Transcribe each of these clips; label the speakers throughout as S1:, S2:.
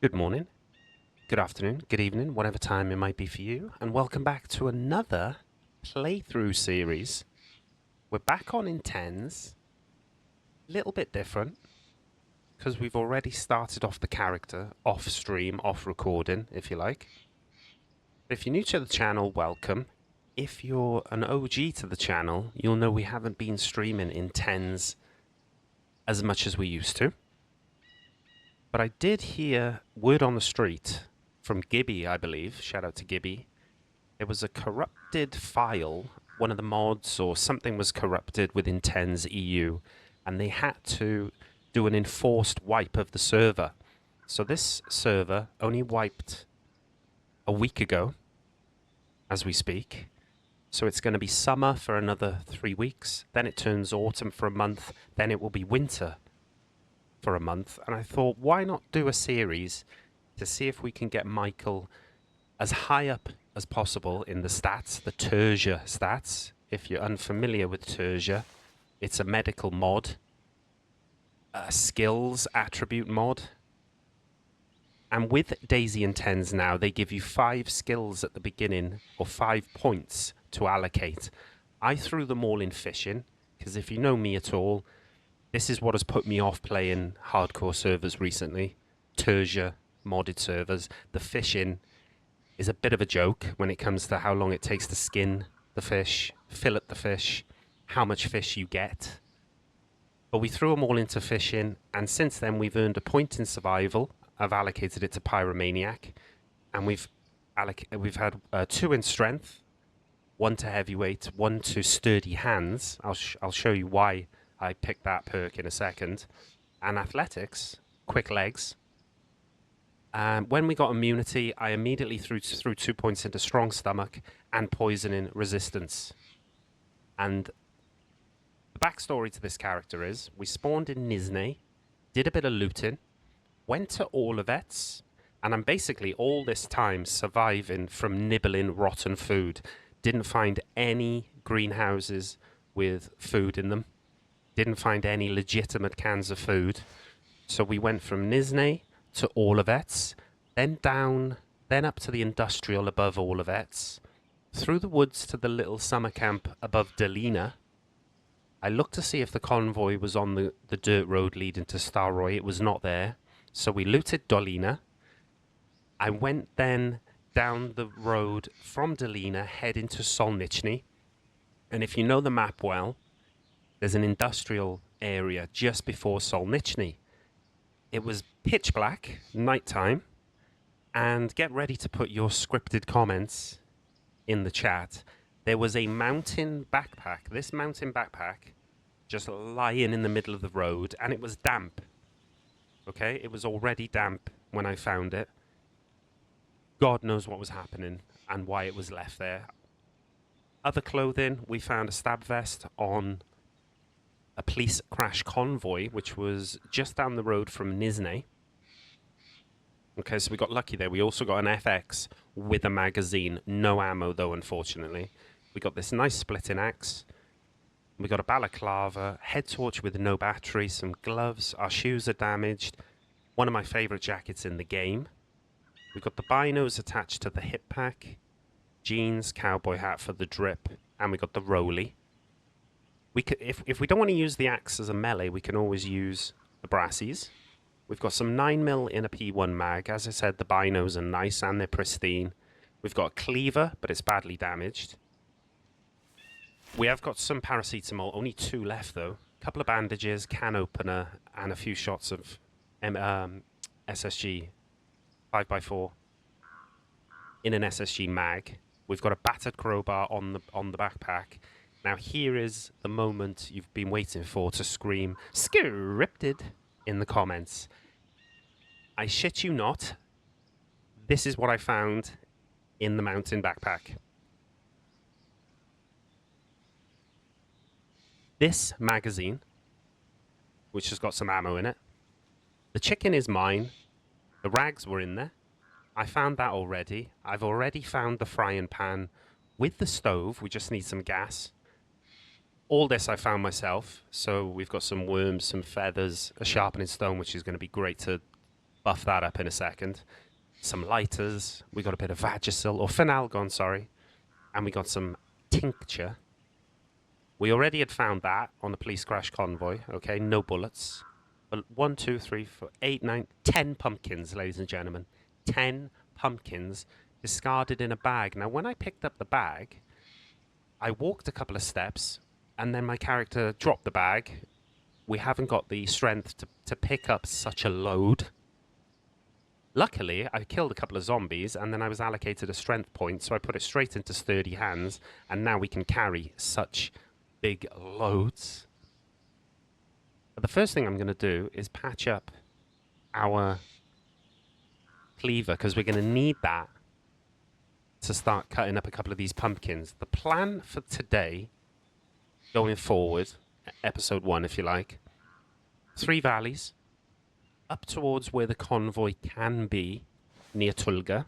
S1: Good morning, good afternoon, good evening, whatever time it might be for you, and welcome back to another playthrough series. We're back on Intenz, a little bit different, because we've already started off the character, off stream, off recording, if you like. But if you're new to the channel, welcome. If you're an OG to the channel, you'll know we haven't been streaming Intenz as much as we used to. But I did hear word on the street from Gibby, I believe. Shout out to Gibby. There was a corrupted file. One of the mods or something was corrupted within Intenz EU, and they had to do an enforced wipe of the server. So this server only wiped a week ago, as we speak. So it's going to be summer for another 3 weeks. Then it turns autumn for a month. Then it will be winter for a month. And I thought, why not do a series to see if we can get Michael as high up as possible in the stats, the Terje stats. If you're unfamiliar with Terje, it's a medical mod, a skills attribute mod. And with DayZ Intenz now, they give you 5 skills at the beginning, or 5 points to allocate. I threw them all in fishing, because if you know me at all, this is what has put me off playing hardcore servers recently. Terje modded servers. The fishing is a bit of a joke when it comes to how long it takes to skin the fish, fillet the fish, how much fish you get. But we threw them all into fishing, and since then we've earned a point in survival. I've allocated it to Pyromaniac, and we've had 2 in strength, 1 to heavyweight, 1 to sturdy hands. I'll show you why I picked that perk in a second. And athletics, quick legs. When we got immunity, I immediately threw 2 points into strong stomach and poisoning resistance. And the backstory to this character is we spawned in Nizhny, did a bit of looting, went to Olivets, and I'm basically all this time surviving from nibbling rotten food. Didn't find any greenhouses with food in them. Didn't find any legitimate cans of food. So we went from Nizhny to Olivets, then down, then up to the industrial above Olivets, through the woods to the little summer camp above Delina. I looked to see if the convoy was on the dirt road leading to Staroy. It was not there. So we looted Dolina. I went then down the road from Dolina, heading to Solnichny. And if you know the map well, there's an industrial area just before Solnichny. It was pitch black, nighttime, and get ready to put your scripted comments in the chat. There was a mountain backpack, this mountain backpack, just lying in the middle of the road, and it was damp. Okay, it was already damp when I found it. God knows what was happening and why it was left there. Other clothing, we found a stab vest on a police crash convoy, which was just down the road from Nizhny. Okay, so we got lucky there. We also got an FX with a magazine. No ammo, though, unfortunately. We got this nice splitting axe. We got a balaclava, head torch with no battery, some gloves. Our shoes are damaged. One of my favourite jackets in the game. We've got the binos attached to the hip pack. Jeans, cowboy hat for the drip. And we got the rolly. We could, if we don't want to use the axe as a melee, we can always use the brassies. We've got some 9mm in a P1 mag. As I said, the binos are nice and they're pristine. We've got a cleaver, but it's badly damaged. We have got some paracetamol, only 2 left though. A couple of bandages, can opener, and a few shots of SSG 5x4 in an SSG mag. We've got a battered crowbar on the backpack. Now here is the moment you've been waiting for to scream scripted in the comments. I shit you not. This is what I found in the mountain backpack. This magazine, which has got some ammo in it. The chicken is mine. The rags were in there. I found that already. I've already found the frying pan with the stove. We just need some gas. All this I found myself. So we've got some worms, some feathers, a sharpening stone, which is going to be great to buff that up in a second. Some lighters. We got a bit of Vagisil, or Phenalgon, sorry. And we got some tincture. We already had found that on the police crash convoy. Okay, no bullets. But 1, 2, 3, 4, 8, 9, 10 pumpkins, ladies and gentlemen. 10 pumpkins discarded in a bag. Now, when I picked up the bag, I walked a couple of steps, and then my character dropped the bag. We haven't got the strength to pick up such a load. Luckily, I killed a couple of zombies, and then I was allocated a strength point, so I put it straight into sturdy hands, and now we can carry such big loads. But the first thing I'm going to do is patch up our cleaver, because we're going to need that to start cutting up a couple of these pumpkins. The plan for today, going forward, episode 1 if you like, 3 valleys, up towards where the convoy can be, near Tulga,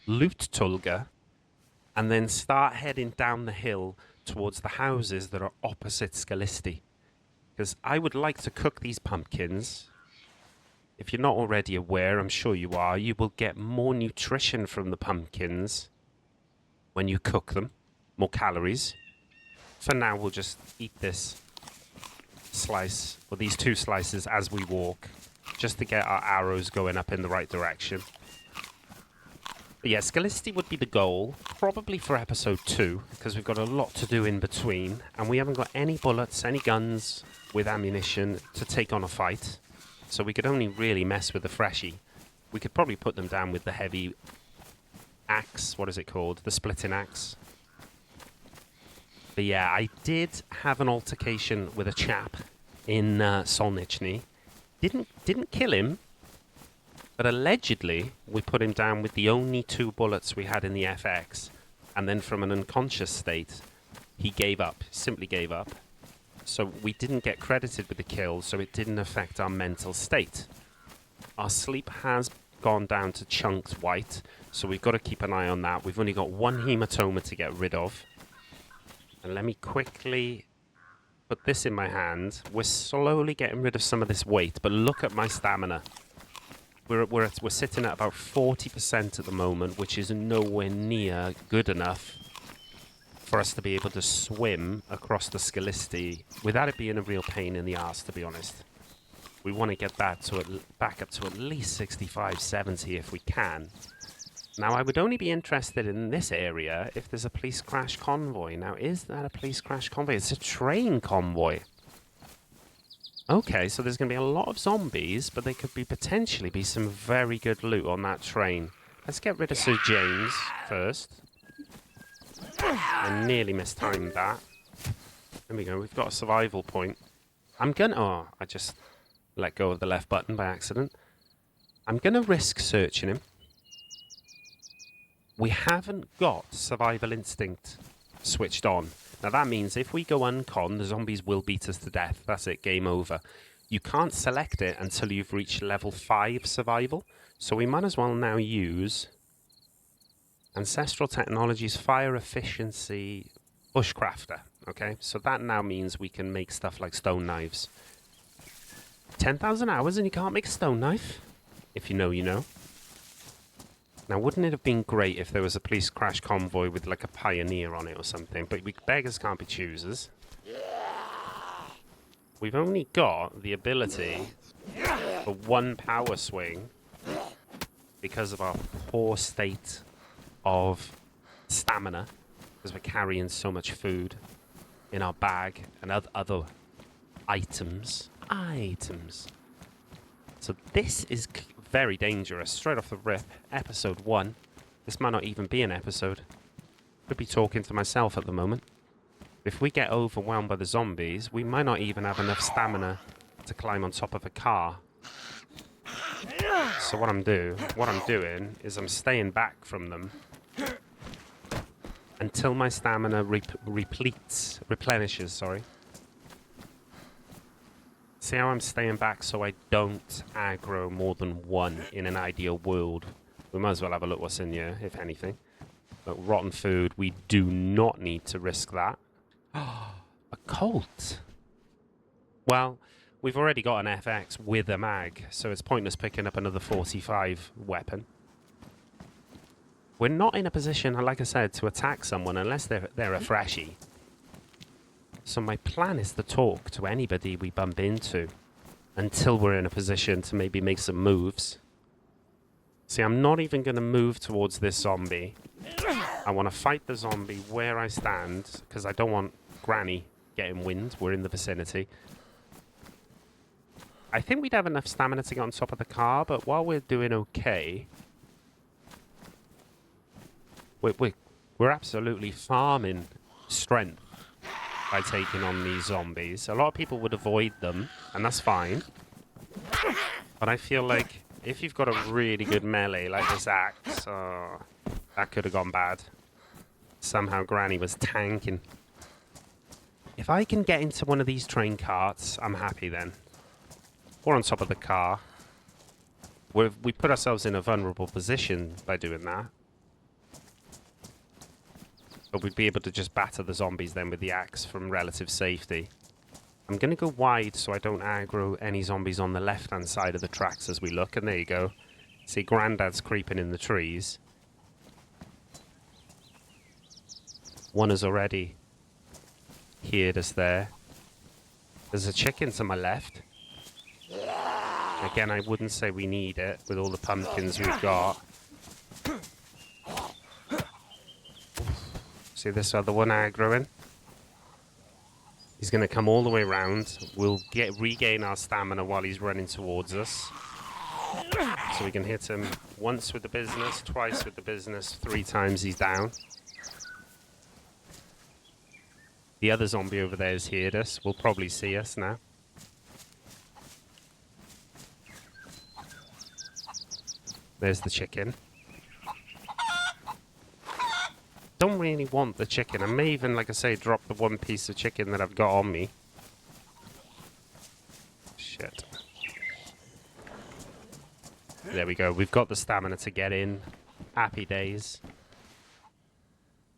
S1: loot Tulga, and then start heading down the hill towards the houses that are opposite Scalisti. Because I would like to cook these pumpkins. If you're not already aware, I'm sure you are, you will get more nutrition from the pumpkins when you cook them, more calories. For now, we'll just eat this slice, or these 2 slices as we walk, just to get our arrows going up in the right direction. But yeah, Scalisti would be the goal, probably for episode 2, because we've got a lot to do in between, and we haven't got any bullets, any guns with ammunition to take on a fight. So we could only really mess with the freshie. We could probably put them down with the heavy axe. What is it called? The splitting axe. But yeah, I did have an altercation with a chap in Solnichny. Didn't kill him, but allegedly we put him down with the only 2 bullets we had in the FX. And then from an unconscious state, he gave up, simply gave up. So we didn't get credited with the kill, so it didn't affect our mental state. Our sleep has gone down to chunked white, so we've got to keep an eye on that. We've only got 1 hematoma to get rid of. And let me quickly put this in my hand. We're slowly getting rid of some of this weight, but look at my stamina. We're sitting at about 40% at the moment, which is nowhere near good enough for us to be able to swim across the Scalisti without it being a real pain in the arse, to be honest. We want to get that to back up to at least 65, 70 if we can. Now, I would only be interested in this area if there's a police crash convoy. Now, is that a police crash convoy? It's a train convoy. Okay, so there's going to be a lot of zombies, but there could potentially be some very good loot on that train. Let's get rid of Sir James first. I nearly mistimed that. There we go, we've got a survival point. Oh, I just let go of the left button by accident. I'm going to risk searching him. We haven't got survival instinct switched on. Now that means if we go uncon, the zombies will beat us to death. That's it, game over. You can't select it until you've reached level 5 survival. So we might as well now use Ancestral Technologies, Fire Efficiency, Bushcrafter. Okay, so that now means we can make stuff like stone knives. 10,000 hours and you can't make a stone knife? If you know, you know. Now, wouldn't it have been great if there was a police crash convoy with like a pioneer on it or something? But beggars can't be choosers. We've only got the ability for 1 power swing because of our poor state of stamina, because we're carrying so much food in our bag and other items. So this is very dangerous. Straight off the rip, episode 1. This might not even be an episode. Could be talking to myself at the moment. If we get overwhelmed by the zombies, we might not even have enough stamina to climb on top of a car. So what I'm doing is I'm staying back from them until my stamina replenishes, sorry. See how I'm staying back so I don't aggro more than 1 in an ideal world. We might as well have a look what's in here, if anything. But rotten food, we do not need to risk that. A colt. Well, we've already got an FX with a mag, so it's pointless picking up another 45 weapon. We're not in a position, like I said, to attack someone unless they're a freshie. So my plan is to talk to anybody we bump into until we're in a position to maybe make some moves. See, I'm not even going to move towards this zombie. I want to fight the zombie where I stand, because I don't want Granny getting wind. We're in the vicinity. I think we'd have enough stamina to get on top of the car, but while we're doing okay, we're absolutely farming strength by taking on these zombies. A lot of people would avoid them, and that's fine. But I feel like if you've got a really good melee like this axe, that could have gone bad. Somehow Granny was tanking. If I can get into one of these train carts, I'm happy then. Or on top of the car. We put ourselves in a vulnerable position by doing that. But we'd be able to just batter the zombies then with the axe from relative safety. I'm going to go wide so I don't aggro any zombies on the left-hand side of the tracks as we look. And there you go. See, Grandad's creeping in the trees. One has already heard us there. There's a chicken to my left. Again, I wouldn't say we need it with all the pumpkins we've got. See this other one aggroing? He's going to come all the way around. We'll regain our stamina while he's running towards us. So we can hit him once with the business, twice with the business, 3 times he's down. The other zombie over there has heard us. Will probably see us now. There's the chicken. Don't really want the chicken. I may even, like I say, drop the one piece of chicken that I've got on me. Shit. There we go. We've got the stamina to get in. Happy days.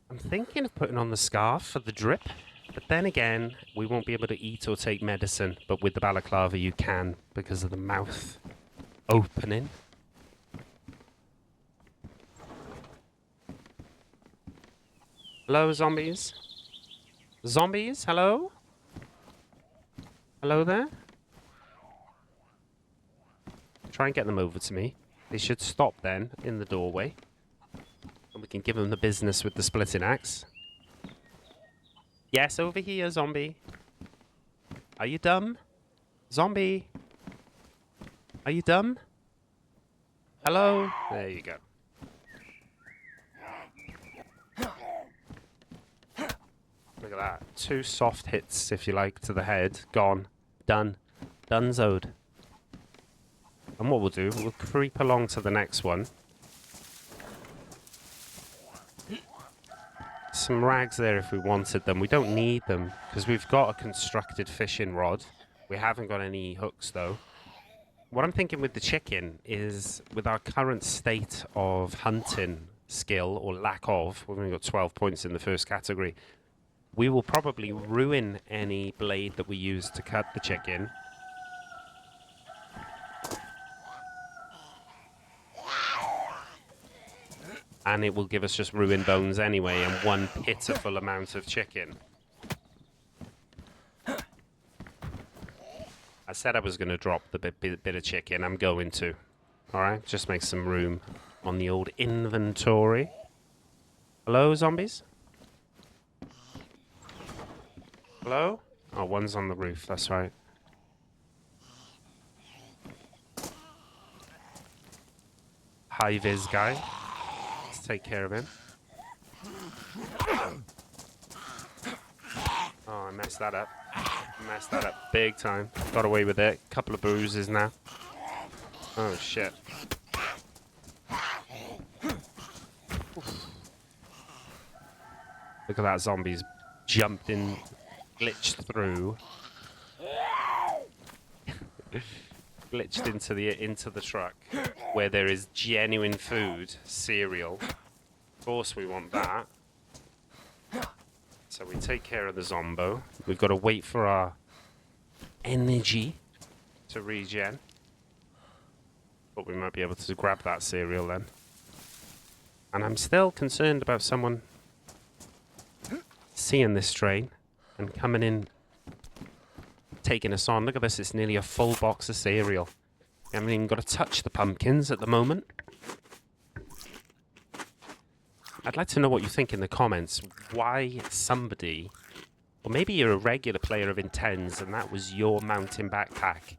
S1: I'm thinking of putting on the scarf for the drip. But then again, we won't be able to eat or take medicine. But with the balaclava, you can because of the mouth opening. Hello, zombies? Zombies, hello? Hello there? Try and get them over to me. They should stop then in the doorway. And we can give them the business with the splitting axe. Yes, over here, zombie. Are you dumb? Zombie? Are you dumb? Hello? There you go. Look at that. 2 soft hits, if you like, to the head. Gone. Done. Donezoed. And what we'll do, we'll creep along to the next one. Some rags there if we wanted them. We don't need them, because we've got a constructed fishing rod. We haven't got any hooks, though. What I'm thinking with the chicken is, with our current state of hunting skill, or lack of, we've only got 12 points in the first category, we will probably ruin any blade that we use to cut the chicken. And it will give us just ruined bones anyway, and one pitiful amount of chicken. I said I was going to drop the bit of chicken. I'm going to. Alright, just make some room on the old inventory. Hello, zombies? Hello? Oh, one's on the roof, that's right. High-vis guy. Let's take care of him. Oh, I messed that up. Messed that up big time. Got away with it. Couple of bruises now. Oh, shit. Oof. Look at that, zombies jumped in, glitched through. Glitched into the truck where there is genuine food, cereal. Of course we want that. So we take care of the zombo. We've got to wait for our energy to regen. But we might be able to grab that cereal then. And I'm still concerned about someone seeing this train and coming in, taking us on. Look at this, it's nearly a full box of cereal. We haven't even got to touch the pumpkins at the moment. I'd like to know what you think in the comments. Why somebody, or maybe you're a regular player of Intenz and that was your mountain backpack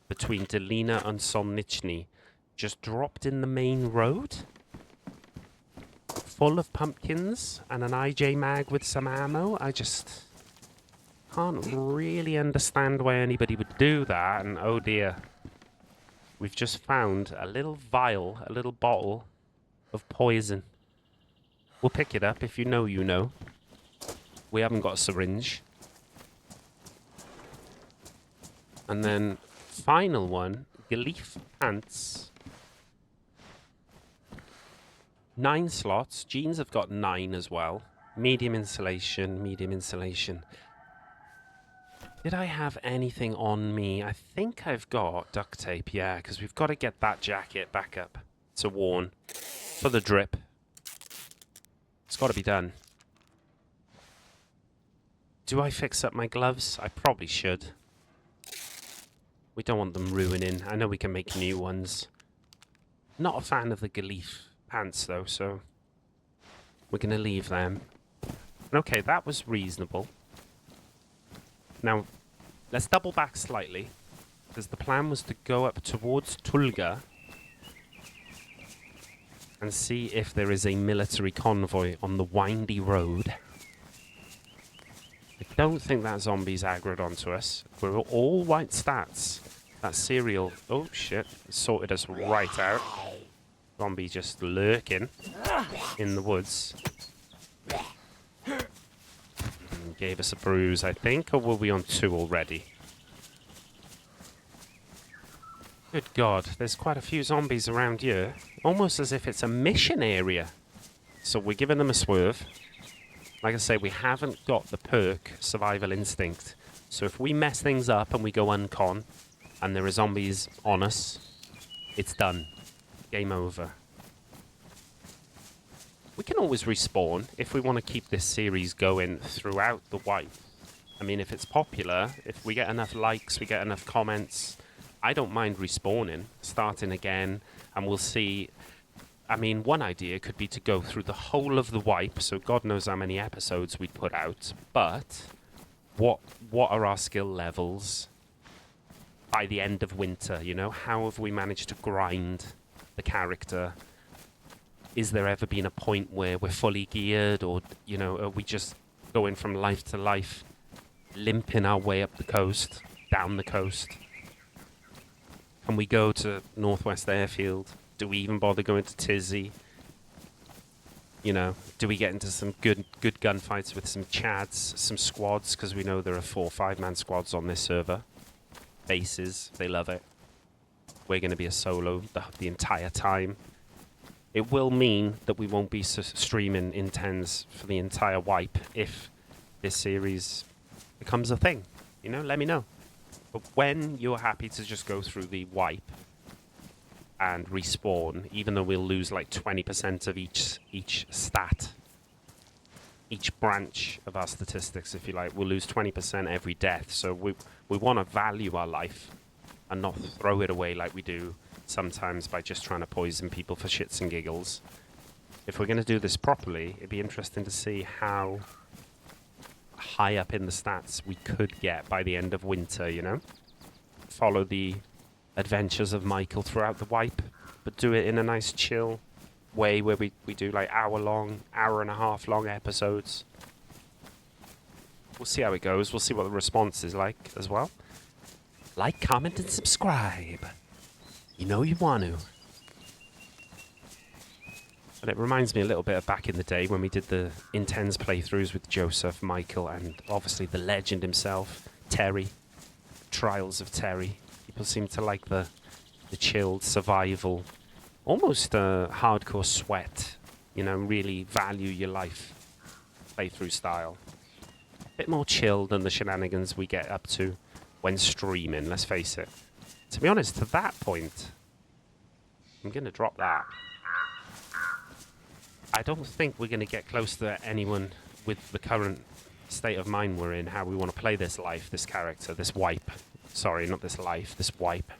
S1: between Delina and Solnichny, just dropped in the main road? Full of pumpkins and an IJ mag with some ammo? I just can't really understand why anybody would do that. And oh dear, we've just found a little vial, a little bottle of poison. We'll pick it up. If you know, you know. We haven't got a syringe. And then, final one, Gleef pants. 9 slots. Jeans have got 9 as well. Medium insulation, medium insulation. Did I have anything on me? I think I've got duct tape, yeah, because we've got to get that jacket back up to worn for the drip. It's got to be done. Do I fix up my gloves? I probably should. We don't want them ruining. I know we can make new ones. Not a fan of the Gleef pants though, so we're going to leave them. Okay, that was reasonable. Now, let's double back slightly, because the plan was to go up towards Tulga and see if there is a military convoy on the windy road. I don't think that zombie's aggroed onto us. We're all white stats. That cereal, oh shit, sorted us right out. Zombie just lurking in the woods. And gave us a bruise, I think, or were we on 2 already? Good God, there's quite a few zombies around here. Almost as if it's a mission area. So we're giving them a swerve. Like I say, we haven't got the perk Survival Instinct. So if we mess things up and we go uncon, and there are zombies on us, it's done. Game over. We can always respawn if we want to keep this series going throughout the wipe. I mean, if it's popular, if we get enough likes, we get enough comments, I don't mind respawning, starting again, and we'll see. I mean, one idea could be to go through the whole of the wipe, so God knows how many episodes we'd put out, but what are our skill levels by the end of winter, you know? How have we managed to grind the character? Is there ever been a point where we're fully geared, or, you know, are we just going from life to life, limping our way up the coast, down the coast? Can we go to Northwest Airfield? Do we even bother going to Tizzy? You know, do we get into some good gunfights with some chads, some squads? Because we know there are 4 5-man squads on this server. Bases, they love it. We're going to be a solo the entire time. It will mean that we won't be streaming Intenz for the entire wipe if this series becomes a thing. You know, let me know. But when you're happy to just go through the wipe and respawn, even though we'll lose like 20% of each stat, each branch of our statistics, if you like, we'll lose 20% every death. So we want to value our life and not throw it away like we do sometimes by just trying to poison people for shits and giggles. If we're going to do this properly, it'd be interesting to see how high up in the stats we could get by the end of winter, you know? Follow the adventures of Michael throughout the wipe, but do it in a nice chill way where we do like hour and a half long episodes. We'll see how it goes. We'll see what the response is like as well. Like, comment, and subscribe. You know you want to. And it reminds me a little bit of back in the day when we did the Intense playthroughs with Joseph, Michael, and obviously the legend himself, Terje. Trials of Terje. People seem to like the chilled survival, almost a hardcore sweat, you know, really value your life playthrough style. A bit more chill than the shenanigans we get up to when streaming, let's face it. To be honest, to that point, I'm going to drop that. I don't think we're going to get close to anyone with the current state of mind we're in, how we want to play this life, this character, this wipe. Sorry, not this life, this wipe.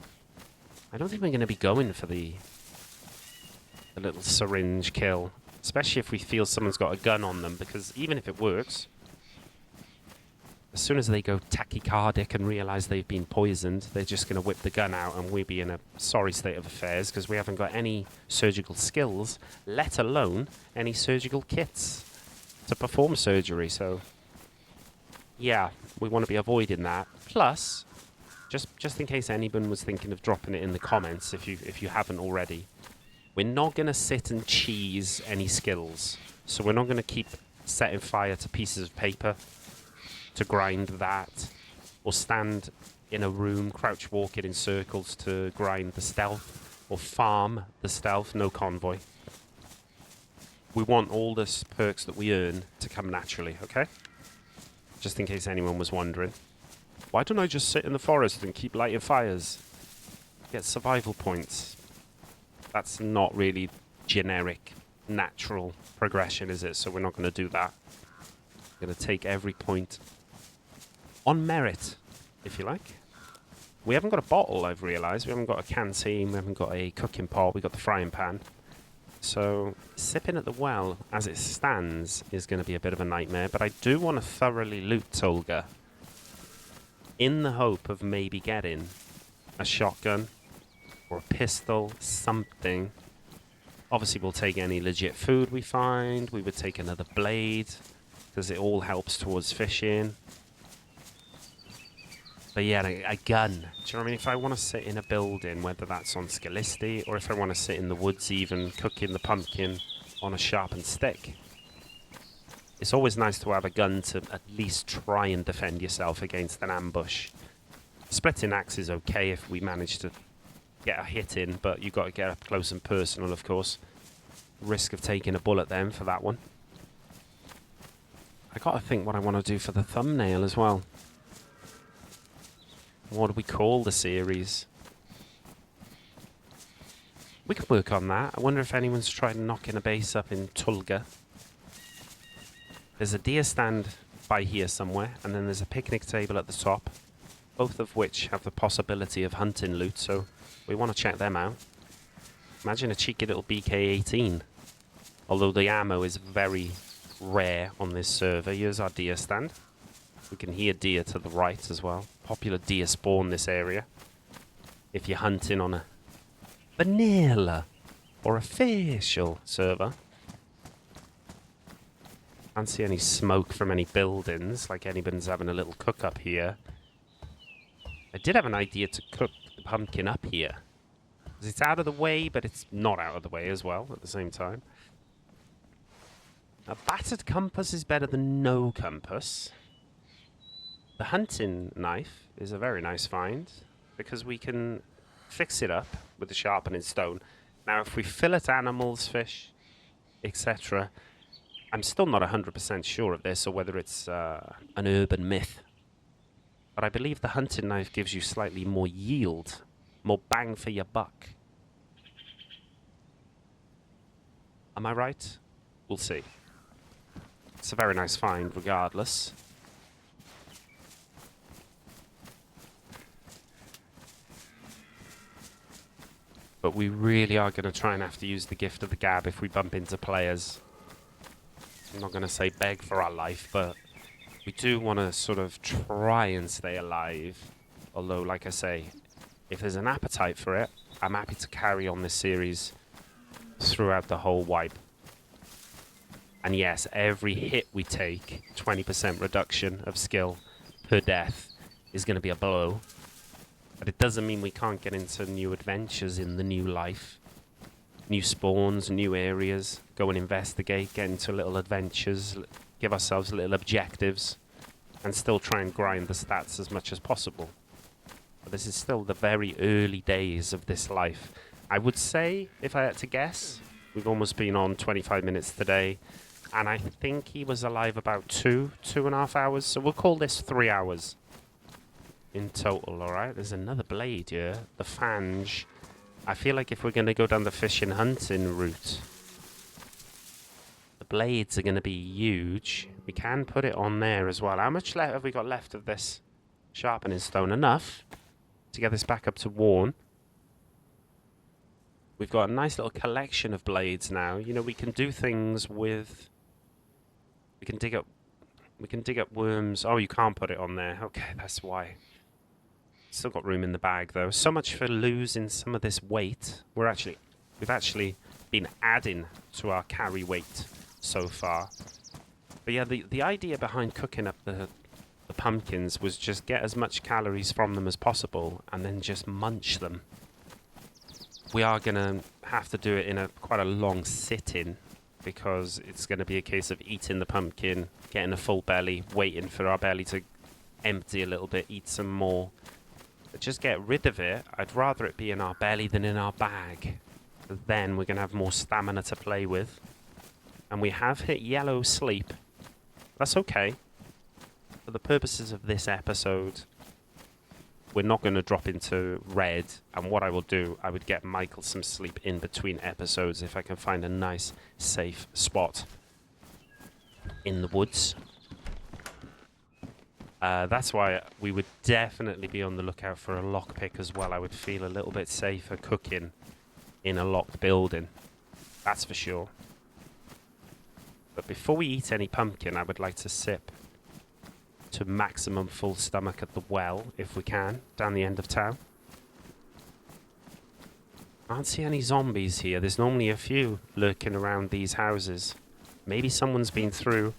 S1: I don't think we're going to be going for the little syringe kill, especially if we feel someone's got a gun on them, because even if it works, as soon as they go tachycardic and realise they've been poisoned, they're just going to whip the gun out and we'll be in a sorry state of affairs because we haven't got any surgical skills, let alone any surgical kits to perform surgery. So, yeah, we want to be avoiding that. Plus, just in case anyone was thinking of dropping it in the comments, if you haven't already, we're not going to sit and cheese any skills. So we're not going to keep setting fire to pieces of paper to grind that, or stand in a room crouch walking in circles to grind the stealth, or farm the stealth. No convoy. We want all the perks that we earn to come naturally, okay? Just in case anyone was wondering. Why don't I just sit in the forest and keep lighting fires? Get survival points. That's not really generic, natural progression, is it? So we're not going to do that. We're going to take every point on merit, if you like. We haven't got a bottle, I've realised. We haven't got a canteen, we haven't got a cooking pot, we've got the frying pan. So sipping at the well as it stands is going to be a bit of a nightmare, but I do want to thoroughly loot Tulga in the hope of maybe getting a shotgun or a pistol, something. Obviously we'll take any legit food we find. We would take another blade because it all helps towards fishing. But yeah, a gun. Do you know what I mean? If I want to sit in a building, whether that's on Scalisti, or if I want to sit in the woods even, cooking the pumpkin on a sharpened stick, it's always nice to have a gun to at least try and defend yourself against an ambush. Splitting axe is okay if we manage to get a hit in, but you've got to get up close and personal, of course. Risk of taking a bullet then for that one. I got to think what I want to do for the thumbnail as well. What do we call the series? We could work on that. I wonder if anyone's tried knocking a base up in Tulga. There's a deer stand by here somewhere, and then there's a picnic table at the top, both of which have the possibility of hunting loot, so we want to check them out. Imagine a cheeky little BK-18. Although the ammo is very rare on this server. Here's our deer stand. We can hear deer to the right as well. Popular deer spawn this area. If you're hunting on a vanilla or official server. Can't see any smoke from any buildings, like anyone's having a little cook up here. I did have an idea to cook the pumpkin up here. Because it's out of the way, but it's not out of the way as well at the same time. A battered compass is better than no compass. The hunting knife is a very nice find because we can fix it up with the sharpening stone. Now, if we fillet animals, fish, etc., I'm still not 100% sure of this or whether it's an urban myth. But I believe the hunting knife gives you slightly more yield, more bang for your buck. Am I right? We'll see. It's a very nice find regardless. But we really are going to try and have to use the gift of the gab if we bump into players. I'm not going to say beg for our life, but we do want to sort of try and stay alive. Although, like I say, if there's an appetite for it, I'm happy to carry on this series throughout the whole wipe. And yes, every hit we take, 20% reduction of skill per death, is going to be a blow. But it doesn't mean we can't get into new adventures in the new life. New spawns, new areas, go and investigate, get into little adventures, give ourselves little objectives, and still try and grind the stats as much as possible. But this is still the very early days of this life. I would say, if I had to guess, we've almost been on 25 minutes today, and I think he was alive about 2.5 hours, so we'll call this 3 hours. in total, alright? There's another blade here. The fange. I feel like if we're going to go down the fishing hunting route, the blades are going to be huge. We can put it on there as well. How much have we got left of this sharpening stone? Enough to get this back up to worn. We've got a nice little collection of blades now. You know, we can do things with... We can dig up worms. Oh, you can't put it on there. Okay, that's why. Still got room in the bag, though. So much for losing some of this weight. We've actually been adding to our carry weight so far. But yeah, the idea behind cooking up the pumpkins was just get as much calories from them as possible and then just munch them. We are going to have to do it in quite a long sit-in because it's going to be a case of eating the pumpkin, getting a full belly, waiting for our belly to empty a little bit, eat some more. But just get rid of it. I'd rather it be in our belly than in our bag. Then we're going to have more stamina to play with. And we have hit yellow sleep. That's okay. For the purposes of this episode, we're not going to drop into red. And what I will do, I would get Michael some sleep in between episodes if I can find a nice, safe spot in the woods. That's why we would definitely be on the lookout for a lockpick as well. I would feel a little bit safer cooking in a locked building. That's for sure. But before we eat any pumpkin, I would like to sip to maximum full stomach at the well, if we can, down the end of town. I can't see any zombies here. There's normally a few lurking around these houses. Maybe someone's been through,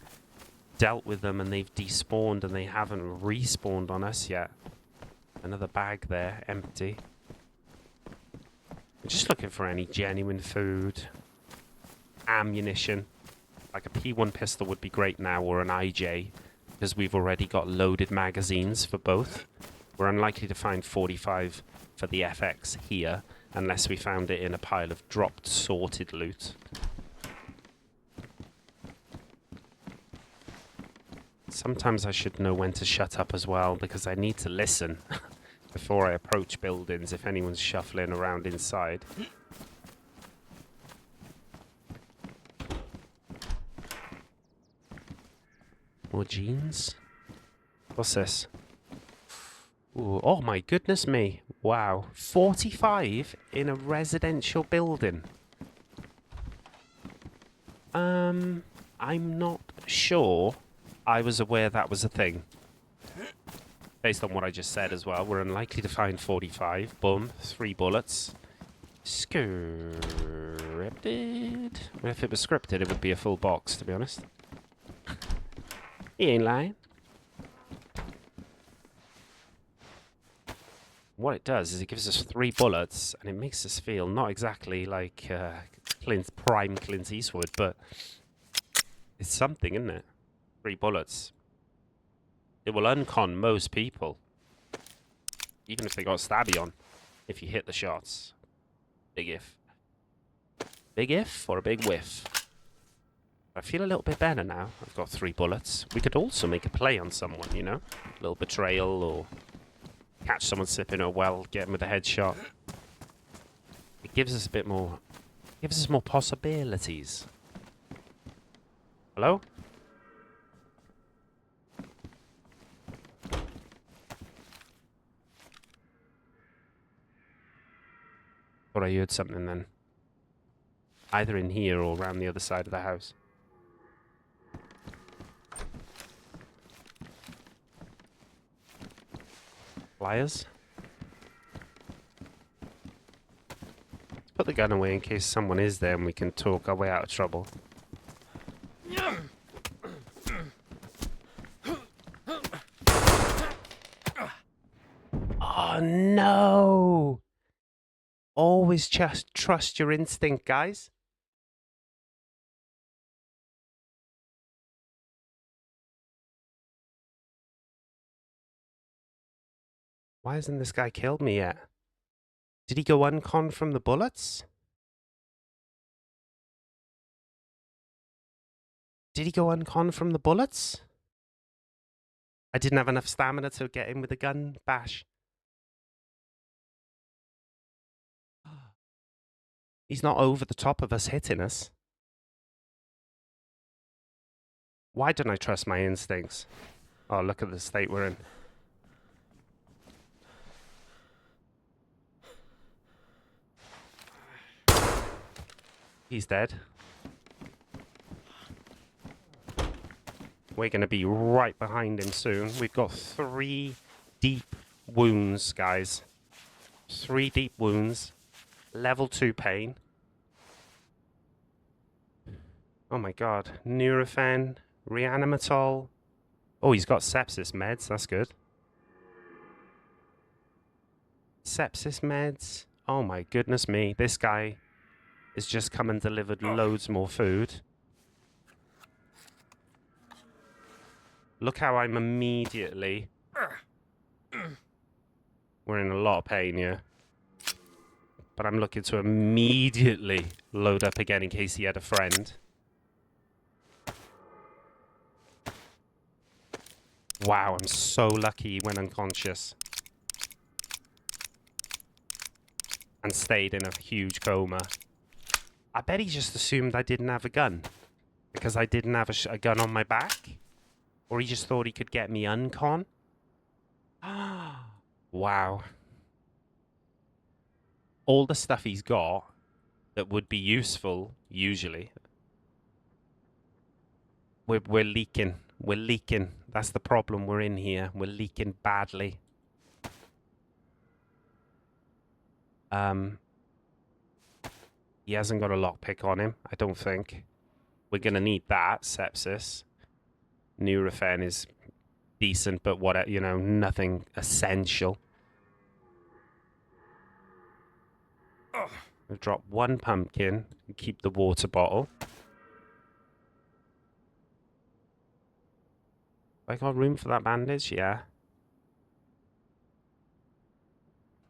S1: dealt with them, and they've despawned and they haven't respawned on us yet. Another bag there, empty. I'm just looking for any genuine food, ammunition. Like a P1 pistol would be great now, or an IJ, because we've already got loaded magazines for both. We're unlikely to find 45 for the FX here, unless we found it in a pile of dropped, sorted loot. Sometimes I should know when to shut up as well, because I need to listen before I approach buildings if anyone's shuffling around inside. More jeans? What's this? Ooh, oh my goodness me. Wow. 45 in a residential building. I'm not sure I was aware that was a thing. Based on what I just said as well, we're unlikely to find 45. Boom. 3 bullets. Scripted. Well, if it was scripted, it would be a full box, to be honest. He ain't lying. What it does is it gives us 3 bullets, and it makes us feel not exactly like prime Clint Eastwood, but it's something, isn't it? 3 bullets. It will uncon most people, even if they got stabby on, if you hit the shots. Big if. Big if or a big whiff? I feel a little bit better now. I've got 3 bullets. We could also make a play on someone, you know? A little betrayal, or catch someone sipping a well, get him with a headshot. It gives us a bit more... gives us more possibilities. Hello? Thought I heard something then. Either in here or around the other side of the house. Flyers? Let's put the gun away in case someone is there and we can talk our way out of trouble. Oh no! Always just trust your instinct, guys. Why hasn't this guy killed me yet? Did he go uncon from the bullets? Did he go uncon from the bullets? I didn't have enough stamina to get in with a gun bash. He's not over the top of us hitting us. Why don't I trust my instincts? Oh, look at the state we're in. He's dead. We're going to be right behind him soon. We've got 3 deep wounds, guys. 3 deep wounds. Level 2 pain. Oh my god. Nurofen. Reanimatol. Oh, he's got sepsis meds. That's good. Sepsis meds. Oh my goodness me. This guy has just come and delivered loads more food. Look how I'm immediately... We're in a lot of pain here. But I'm looking to immediately load up again in case he had a friend. Wow, I'm so lucky he went unconscious. And stayed in a huge coma. I bet he just assumed I didn't have a gun. Because I didn't have a gun on my back. Or he just thought he could get me uncon. Wow. All the stuff he's got that would be useful, usually. We're leaking. We're leaking. That's the problem we're in here. We're leaking badly. He hasn't got a lockpick on him, I don't think. We're going to need that, sepsis. Nurofen is decent, but what, you know, nothing essential. We'll drop 1 pumpkin and keep the water bottle. I got room for that bandage? Yeah.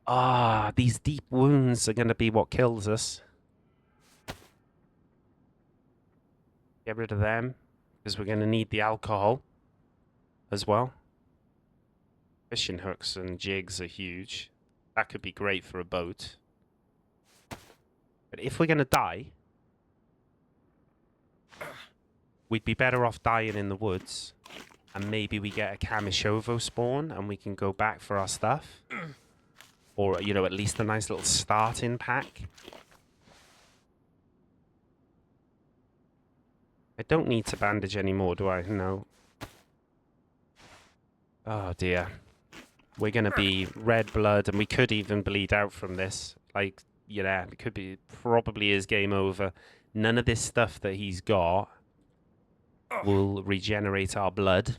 S1: Ah, these deep wounds are going to be what kills us. Get rid of them, because we're going to need the alcohol as well. Fishing hooks and jigs are huge. That could be great for a boat. But if we're going to die, we'd be better off dying in the woods. And maybe we get a Kamishovo spawn and we can go back for our stuff. Or, you know, at least a nice little starting pack. I don't need to bandage anymore, do I? No. Oh, dear. We're going to be red blood, and we could even bleed out from this. Like, yeah, it could be, probably is game over. None of this stuff that he's got will regenerate our blood.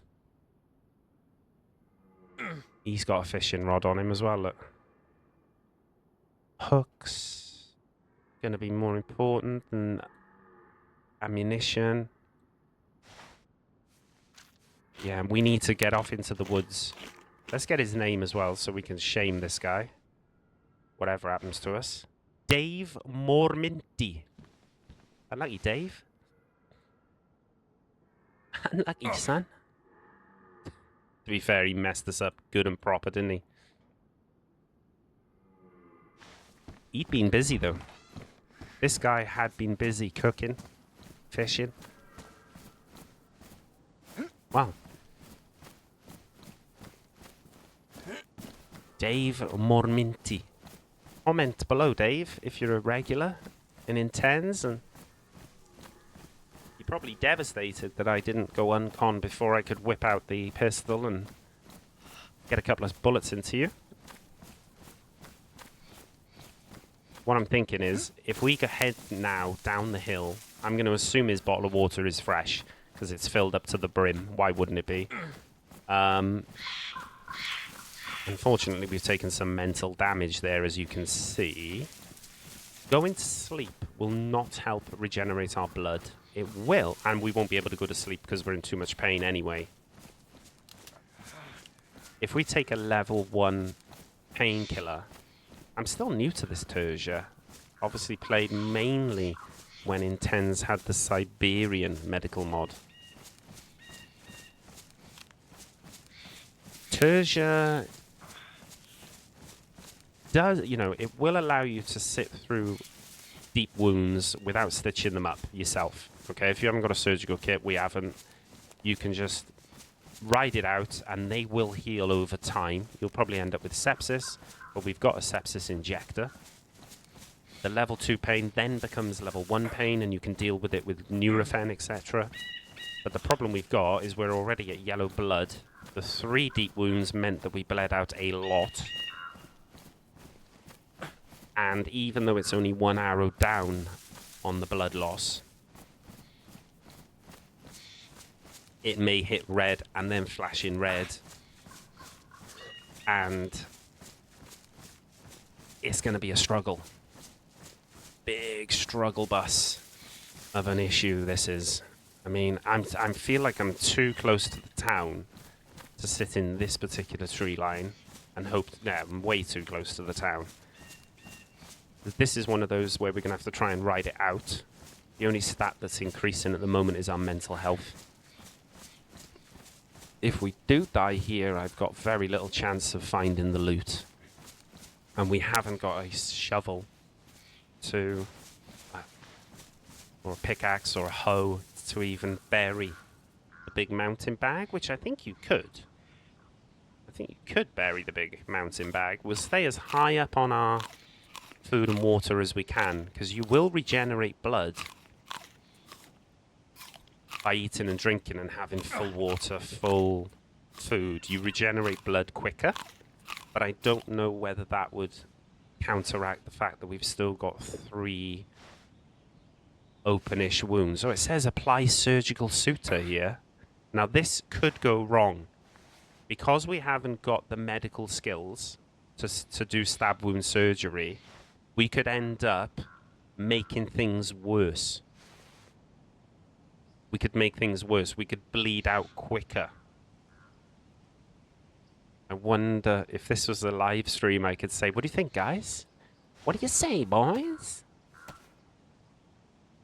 S1: He's got a fishing rod on him as well, look. Hooks. Going to be more important than ammunition. Yeah, we need to get off into the woods. Let's get his name as well so we can shame this guy. Whatever happens to us. Dave Morminty. Unlucky, Dave. Unlucky, son. To be fair, he messed us up good and proper, didn't he? He'd been busy, though. This guy had been busy cooking, fishing. Wow. Dave Morminty. Comment below, Dave, if you're a regular in Intenz, and you're probably devastated that I didn't go uncon before I could whip out the pistol and get a couple of bullets into you. What I'm thinking is, if we go head now down the hill, I'm going to assume his bottle of water is fresh, because it's filled up to the brim. Why wouldn't it be? Unfortunately, we've taken some mental damage there, as you can see. Going to sleep will not help regenerate our blood. It will, and we won't be able to go to sleep because we're in too much pain anyway. If we take a level 1 painkiller... I'm still new to this Terje. Obviously played mainly when Intenz had the Siberian medical mod. Terje does, you know, it will allow you to sit through deep wounds without stitching them up yourself. Okay, if you haven't got a surgical kit, we haven't, you can just ride it out and they will heal over time. You'll probably end up with sepsis, but we've got a sepsis injector. The level 2 pain then becomes level 1 pain and you can deal with it with Nurofen, etc. But the problem we've got is we're already at yellow blood. The 3 deep wounds meant that we bled out a lot. And even though it's only 1 arrow down on the blood loss, it may hit red and then flash in red. And it's going to be a struggle. Big struggle bus of an issue this is. I mean, I feel like I'm too close to the town to sit in this particular tree line and hope... No, I'm way too close to the town. This is one of those where we're going to have to try and ride it out. The only stat that's increasing at the moment is our mental health. If we do die here, I've got very little chance of finding the loot. And we haven't got a shovel to... or a pickaxe or a hoe to even bury the big mountain bag, which I think you could. I think you could bury the big mountain bag. We'll stay as high up on our food and water as we can, because you will regenerate blood by eating and drinking and having full water, full food. You regenerate blood quicker, but I don't know whether that would counteract the fact that we've still got 3 openish wounds. So it says apply surgical suture here. Now this could go wrong. Because we haven't got the medical skills to do stab wound surgery, we could end up making things worse. We could make things worse. We could bleed out quicker. I wonder if this was a live stream, I could say, what do you think, guys? What do you say, boys?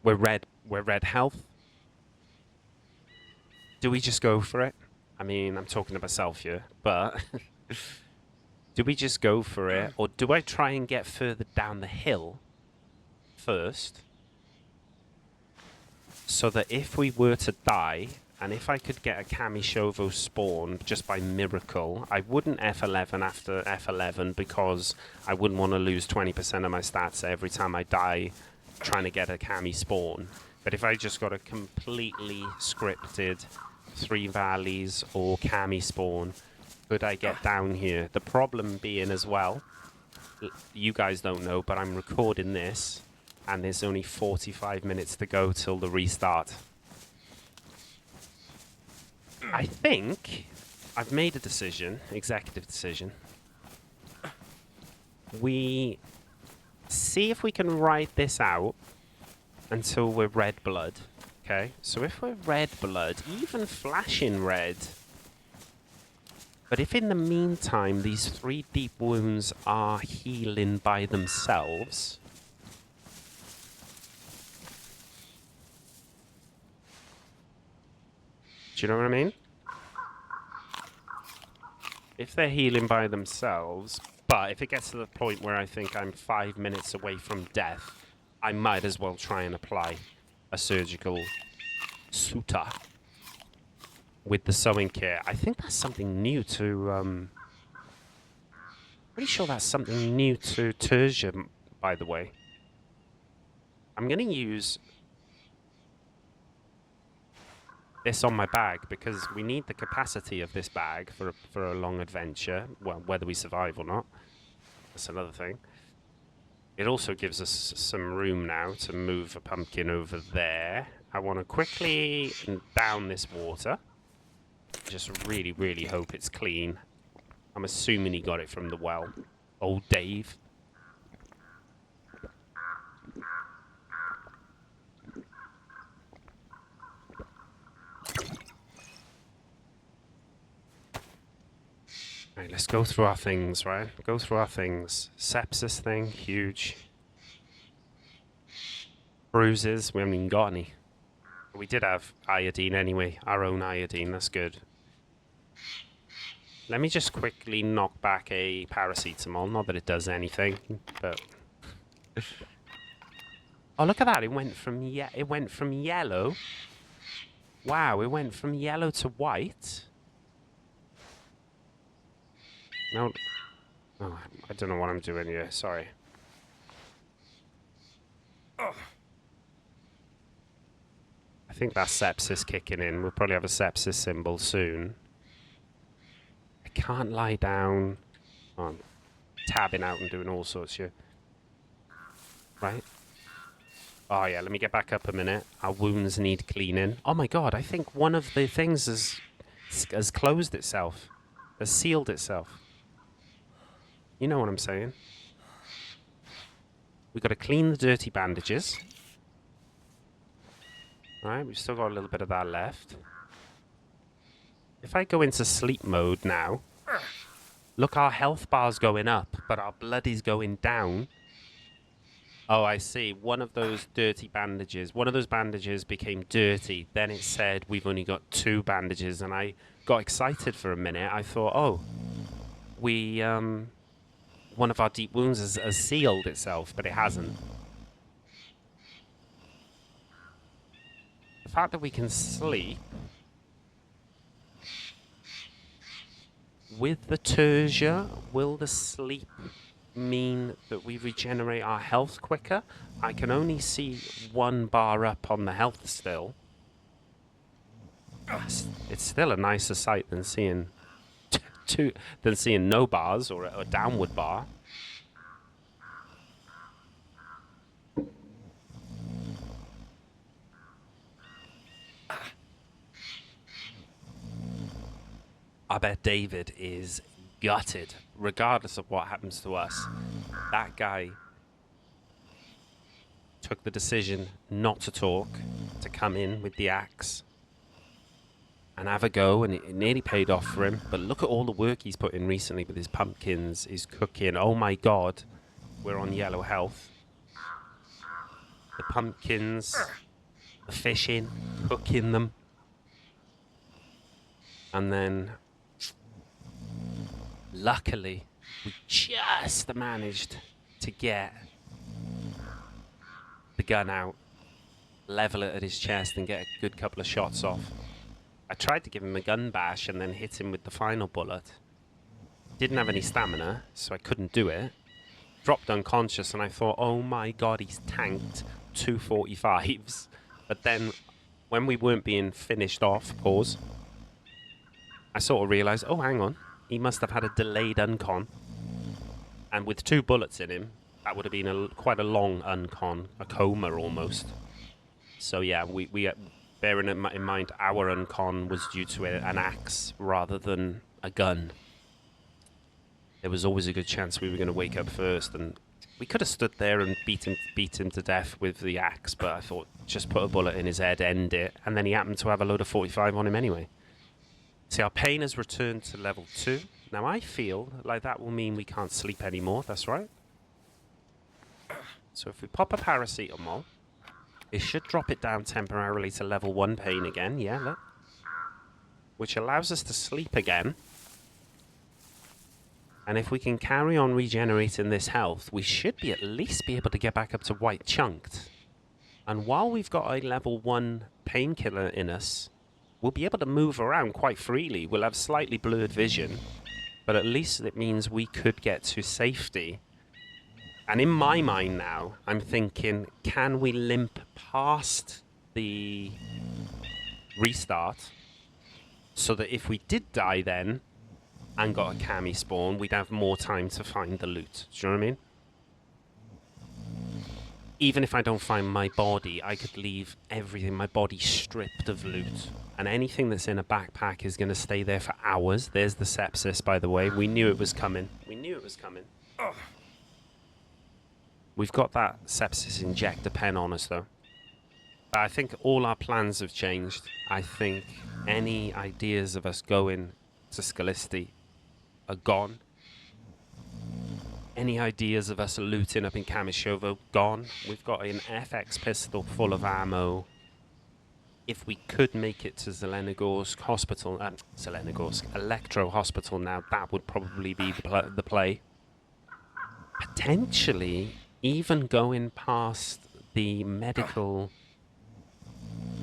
S1: We're red health. Do we just go for it? I mean, I'm talking to myself here, but do we just go for it? Or do I try and get further down the hill first? So that if we were to die, and if I could get a Kamishovo spawn just by miracle, I wouldn't F11 after F11 because I wouldn't want to lose 20% of my stats every time I die trying to get a Kami spawn. But if I just got a completely scripted 3 valleys or Kami spawn, could I get down here? The problem being as well, you guys don't know, but I'm recording this and there's only 45 minutes to go till the restart. I think I've made a decision, executive decision. We see if we can ride this out until we're red blood. Okay, so if we're red blood, even flashing red, but if in the meantime these 3 deep wounds are healing by themselves, do you know what I mean? If they're healing by themselves, but if it gets to the point where I think I'm 5 minutes away from death, I might as well try and apply a surgical suture with the sewing kit. I think that's something new to, pretty sure that's something new to Terje, by the way. I'm going to use this on my bag because we need the capacity of this bag for a long adventure. Well, whether we survive or not, that's another thing. It also gives us some room now to move a pumpkin over there. I want to quickly down this water. Just really, really hope it's clean. I'm assuming he got it from the well. Old Dave. Right, let's go through our things, right? Go through our things. Sepsis thing, huge. Bruises, we haven't even got any. We did have iodine anyway, our own iodine, that's good. Let me just quickly knock back a paracetamol. Not that it does anything, but... Oh, look at that. It went from yellow. Wow, it went from yellow to white. No. Oh, I don't know what I'm doing here. Sorry. I think that's sepsis kicking in. We'll probably have a sepsis symbol soon. I can't lie down. Oh, I'm tabbing out and doing all sorts here. Right? Oh yeah, let me get back up a minute. Our wounds need cleaning. Oh my god, I think one of the things has closed itself. Has sealed itself. You know what I'm saying? We've got to clean the dirty bandages. Alright, we've still got a little bit of that left. If I go into sleep mode now, look, our health bar's going up, but our blood is going down. Oh, I see. One of those bandages became dirty. Then it said we've only got 2 bandages, and I got excited for a minute. I thought, oh, one of our deep wounds has sealed itself, but it hasn't. The fact that we can sleep with the Terje, will the sleep mean that we regenerate our health quicker? I can only see 1 bar up on the health still. It's still a nicer sight than seeing no bars or a downward bar. I bet David is gutted, regardless of what happens to us. That guy took the decision not to talk, to come in with the axe and have a go, and it nearly paid off for him. But look at all the work he's put in recently with his pumpkins, his cooking. Oh my god, we're on yellow health. The pumpkins, the fishing, cooking them. And then, luckily, we just managed to get the gun out, level it at his chest, and get a good couple of shots off. I tried to give him a gun bash and then hit him with the final bullet. Didn't have any stamina, so I couldn't do it. Dropped unconscious, and I thought, oh my god, he's tanked 2 45s. But then, when we weren't being finished off, pause, I sort of realised, oh, hang on, he must have had a delayed uncon. And with 2 bullets in him, that would have been quite a long uncon, a coma almost. So yeah, we bearing in mind our uncon was due to an axe rather than a gun. There was always a good chance we were going to wake up first, and we could have stood there and beat him to death with the axe, but I thought, just put a bullet in his head, end it, and then he happened to have a load of 45 on him anyway. See, our pain has returned to level 2. Now I feel like that will mean we can't sleep anymore, that's right. So if we pop a paracetamol, it should drop it down temporarily to level 1 pain again, yeah, look. Which allows us to sleep again. And if we can carry on regenerating this health, we should at least be able to get back up to white chunked. And while we've got a level 1 painkiller in us, we'll be able to move around quite freely. We'll have slightly blurred vision, but at least it means we could get to safety. And in my mind now, I'm thinking, can we limp past the restart so that if we did die then and got a cami spawn, we'd have more time to find the loot. Do you know what I mean? Even if I don't find my body, I could leave everything, my body stripped of loot. And anything that's in a backpack is going to stay there for hours. There's the sepsis, by the way. We knew it was coming. We knew it was coming. Ugh. We've got that sepsis injector pen on us, though. But I think all our plans have changed. I think any ideas of us going to Scalisti are gone. Any ideas of us looting up in Kamishovo, gone. We've got an FX pistol full of ammo. if we could make it to Zelenogorsk Hospital, Electro Hospital now, that would probably be the play. Potentially, even going past the medical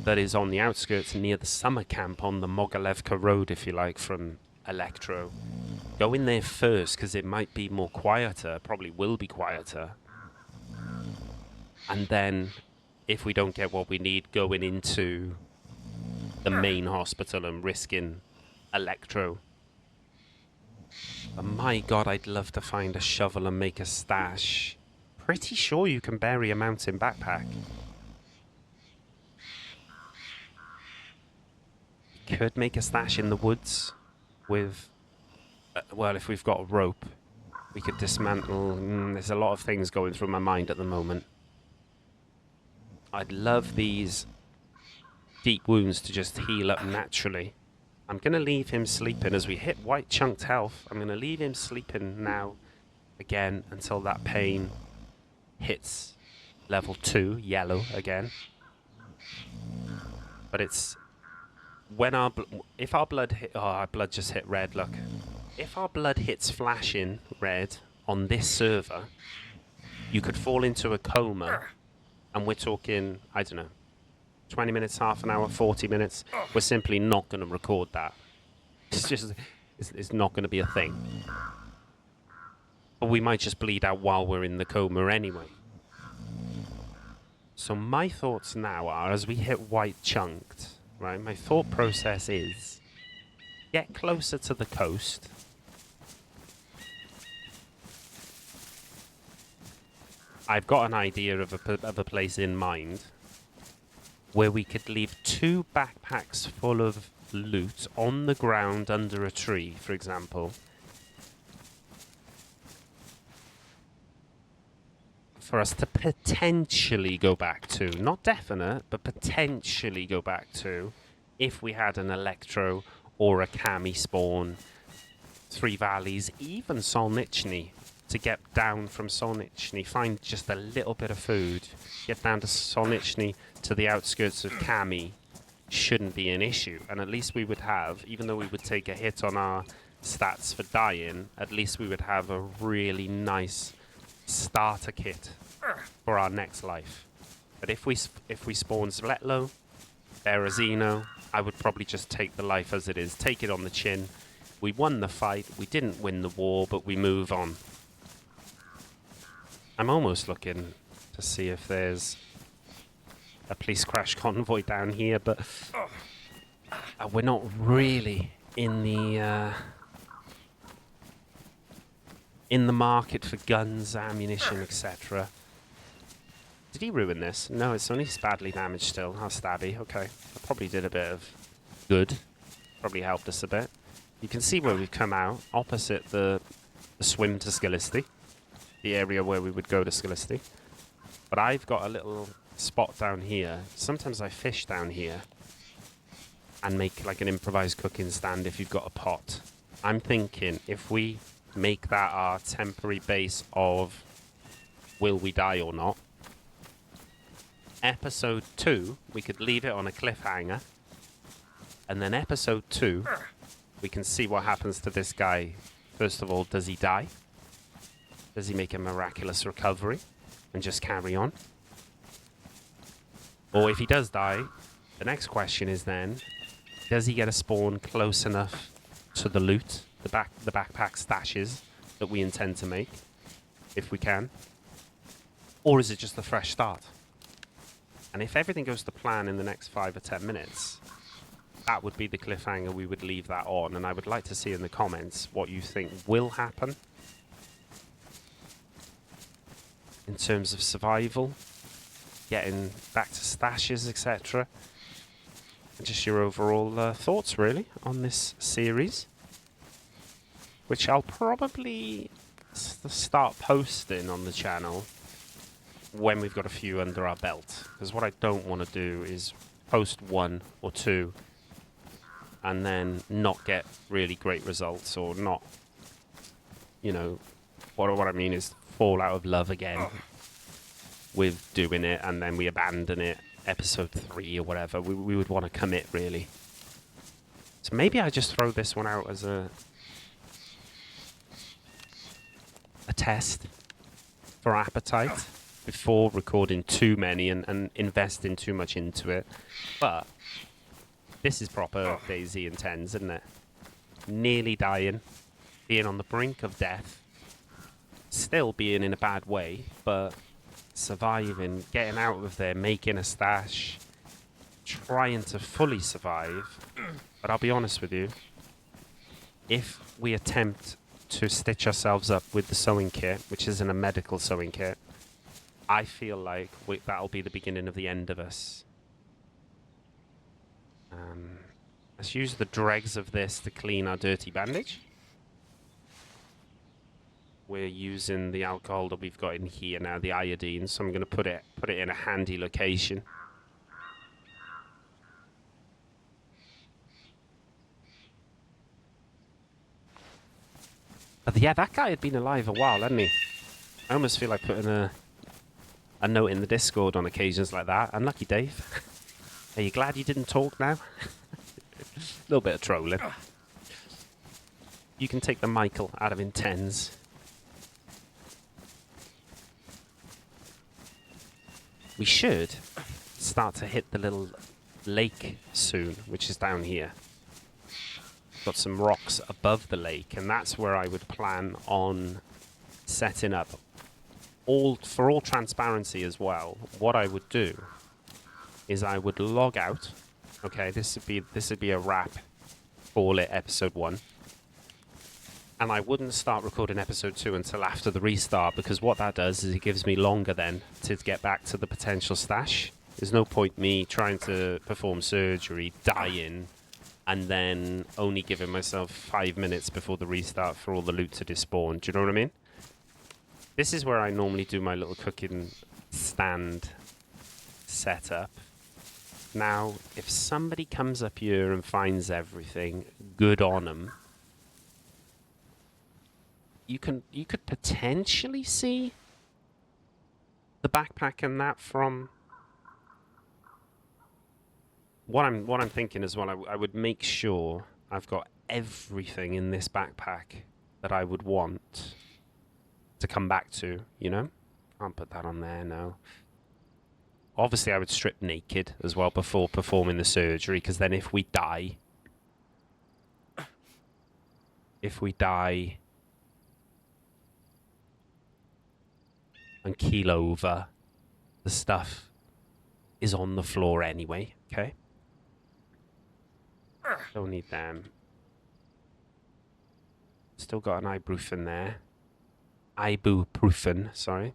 S1: that is on the outskirts near the summer camp on the Mogalevka Road, if you like, from Electro. Go in there first, because it might be more quieter, probably will be quieter. And then, if we don't get what we need, going into the main hospital and risking Electro. But my god, I'd love to find a shovel and make a stash. Pretty sure you can bury a mountain backpack. Could make a stash in the woods with, well, if we've got a rope, we could dismantle. There's a lot of things going through my mind at the moment. I'd love these deep wounds to just heal up naturally. I'm going to leave him sleeping as we hit white chunked health. I'm going to leave him sleeping now again until that pain hits level 2, yellow again. But it's when if our blood hit, oh, our blood just hit red, look. If our blood hits flashing red on this server, you could fall into a coma, and we're talking, I don't know, 20 minutes, half an hour, 40 minutes. We're simply not going to record that. It's not going to be a thing. But we might just bleed out while we're in the coma anyway. So my thoughts now are, as we hit white chunked, right, my thought process is, get closer to the coast. I've got an idea of a place in mind where we could leave 2 backpacks full of loot on the ground under a tree, for example. For us to potentially go back to, not definite, but potentially go back to, if we had an Electro or a Kami spawn, Three Valleys, even Solnichny, to get down from Solnichny, find just a little bit of food, get down to Solnichny, to the outskirts of Kami, shouldn't be an issue. And at least we would have, even though we would take a hit on our stats for dying, at least we would have a really nice starter kit for our next life. But if we spawn Zletlo, Berezino, I would probably just take the life as it is, take it on the chin. We won the fight, we didn't win the war, but we move on. I'm almost looking to see if there's a police crash convoy down here, but we're not really in the market for guns, ammunition, etc. Did he ruin this? No, it's only badly damaged still. How stabby. Okay. I probably did a bit of good. Probably helped us a bit. You can see where we've come out, opposite the swim to Skillisty. The area where we would go to Skillisty. But I've got a little spot down here. Sometimes I fish down here and make like an improvised cooking stand if you've got a pot. I'm thinking if we make that our temporary base of will we die or not, episode 2 we could leave it on a cliffhanger, and then episode 2 we can see what happens to this guy. First of all, does he die? Does he make a miraculous recovery and just carry on? Or if he does die, the next question is then, does he get a spawn close enough to the loot, the backpack stashes that we intend to make, if we can? Or is it just a fresh start? And if everything goes to plan in the next 5 or 10 minutes, that would be the cliffhanger we would leave that on. And I would like to see in the comments what you think will happen in terms of survival, getting back to stashes, etc. And just your overall thoughts, really, on this series, which I'll probably start posting on the channel when we've got a few under our belt. Because what I don't want to do is post 1 or 2 and then not get really great results, or not, you know, what I mean is fall out of love again with doing it and then we abandon it episode 3 or whatever, we would want to commit, really. So maybe I just throw this one out as a test for appetite before recording too many and investing too much into it. But this is proper DayZ Intenz, isn't it? Nearly dying, being on the brink of death, still being in a bad way, but surviving, getting out of there, making a stash, trying to fully survive. But I'll be honest with you, if we attempt to stitch ourselves up with the sewing kit, which isn't a medical sewing kit, I feel like that'll be the beginning of the end of us. Let's use the dregs of this to clean our dirty bandage. We're using the alcohol that we've got in here now, the iodine, so I'm going to put it in a handy location. But yeah, that guy had been alive a while, hadn't he? I almost feel like putting a note in the Discord on occasions like that. Unlucky Dave. Are you glad you didn't talk now? A little bit of trolling. You can take the Michael out of Intenz. We should start to hit the little lake soon, which is down here. Got some rocks above the lake, and that's where I would plan on setting up. For all transparency as well, what I would do is I would log out. Okay, this would be a wrap for episode 1. And I wouldn't start recording episode 2 until after the restart, because what that does is it gives me longer then to get back to the potential stash. There's no point me trying to perform surgery, dying, and then only giving myself 5 minutes before the restart for all the loot to despawn. Do you know what I mean? This is where I normally do my little cooking stand setup. Now, if somebody comes up here and finds everything, good on them. You could potentially see the backpack and that from what I'm thinking as well. I would make sure I've got everything in this backpack that I would want to come back to, you know? Can't put that on there, no. Obviously, I would strip naked as well before performing the surgery, because then if we die and keel over, the stuff is on the floor anyway, okay? Don't need them. Still got an ibuprofen there. Ibuprofen, sorry.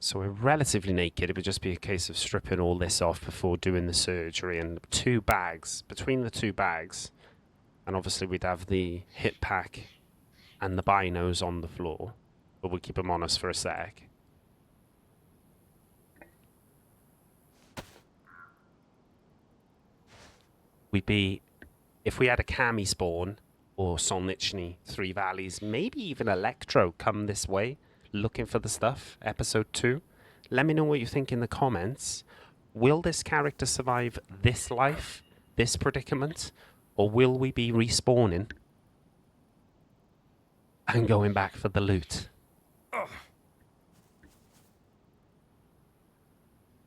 S1: So we're relatively naked. It would just be a case of stripping all this off before doing the surgery. And 2 bags, between the 2 bags, and obviously we'd have the hip pack and the binos on the floor, but we'll keep them on us for a sec. We'd be, if we had a Kami spawn, or Solnichny, 3 Valleys, maybe even Electro come this way, looking for the stuff, episode 2. Let me know what you think in the comments. Will this character survive this life, this predicament, or will we be respawning and going back for the loot?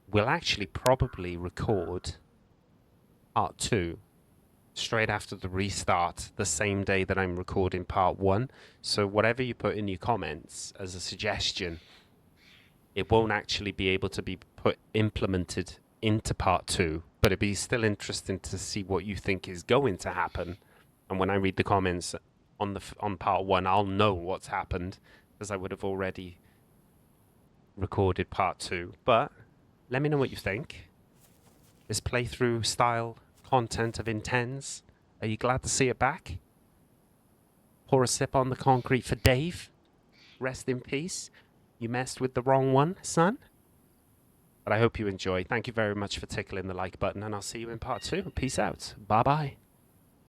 S1: We'll actually probably record part 2 straight after the restart, the same day that I'm recording part 1. So whatever you put in your comments as a suggestion, it won't actually be able to be implemented into part 2, but it'd be still interesting to see what you think is going to happen. And when I read the comments on part 1, I'll know what's happened, because I would have already recorded part 2. But let me know what you think. This playthrough style content of Intenz, are you glad to see it back? Pour a sip on the concrete for Dave. Rest in peace. You messed with the wrong one, son. But I hope you enjoy. Thank you very much for tickling the like button, and I'll see you in part 2. Peace out. Bye-bye.